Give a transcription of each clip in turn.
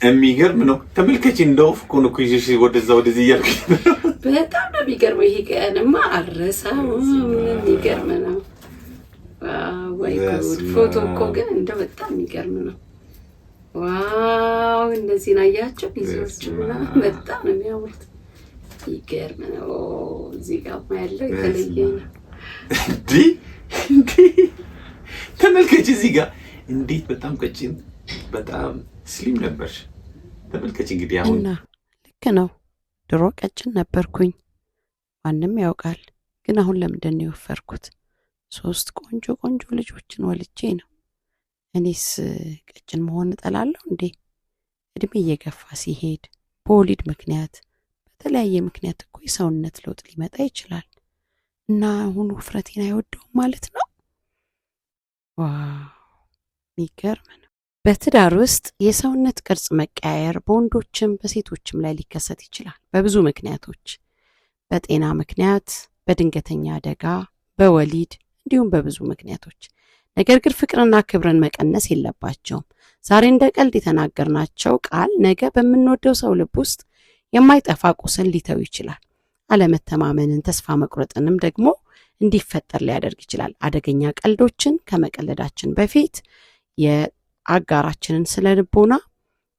የሚገርም ነው። ተመልከች እንደው ኮኖ ኩይሽ ወደዚህ ያልኩ በጣም ነው የሚገርመው። ይሄ ቀንማ አረሳው የሚገርም ነው። ወይ ፎቶ እኮ ግን እንደው በጣም የሚገርም ነው። ዋው እነዚህ ናያቸው ቢዞቹና በጣም ነው የሚያምሩት። ይገርም ነው። እዚህ ጋር ያለው የተለየ ነው። እንዴ ተመልከች እዚህ ጋር እንዴት በጣም ቀጭን በጣም ስሊም ነበርሽ። ተመልከች እንግዲህ አሁን ልክ ነው። ድሮ ቀጭን ነበርኩኝ ማንም ያውቃል። ግን አሁን ለምንድን ነው የወፈርኩት? 3 ቆንጆ ልጆችን ወልጄ ነው። እኔስ ቀጭን መሆን እጠላለሁ እንዴ? እድሜ እየገፋ ሲሄድ በወሊድ ምክንያት በተለያየ ምክንያት እኮ የሰውነት ለውጥ ሊመጣ ይችላል እና አሁን ውፍረቴን አይወደውም ማለት ነው። ዋው የሚገርም ነው። በትዳር ውስጥ የሰውነት ቅርጽ መቀያየር በወንዶችም በሴቶችም ላይ ሊከሰት ይችላል በብዙ ምክንያቶች። በጤና ምክንያት፣ በድንገተኛ አደጋ፣ በወሊድ እንዲሁም በብዙ ምክንያቶች። ነገር ግን ፍቅርና ክብርን መቀነስ የለባቸውም። ዛሬ እንደ ቀልድ የተናገርናቸው ቃል ነገ በምንወደው ሰው ልብ ውስጥ የማይጠፋ ቁስል ሊተው ይችላል። አለመተማመንን፣ ተስፋ መቁረጥንም ደግሞ እንዲፈጠር ሊያደርግ ይችላል። አደገኛ ቀልዶችን ከመቀለዳችን በፊት የአጋራችንን ስነ ልቦና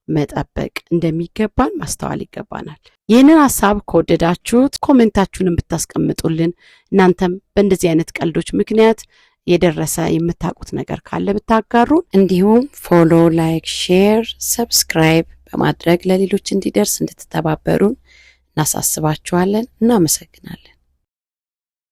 መጠበቅ እንደሚገባን ማስተዋል ይገባናል። ይህንን ሐሳብ ከወደዳችሁት ኮሜንታችሁን ብታስቀምጡልን፣ እናንተም በእንደዚህ አይነት ቀልዶች ምክንያት የደረሰ የምታውቁት ነገር ካለ ብታጋሩን፣ እንዲሁም ፎሎ፣ ላይክ፣ ሼር፣ ሰብስክራይብ በማድረግ ለሌሎች እንዲደርስ እንድትተባበሩን እናሳስባችኋለን። እናመሰግናለን።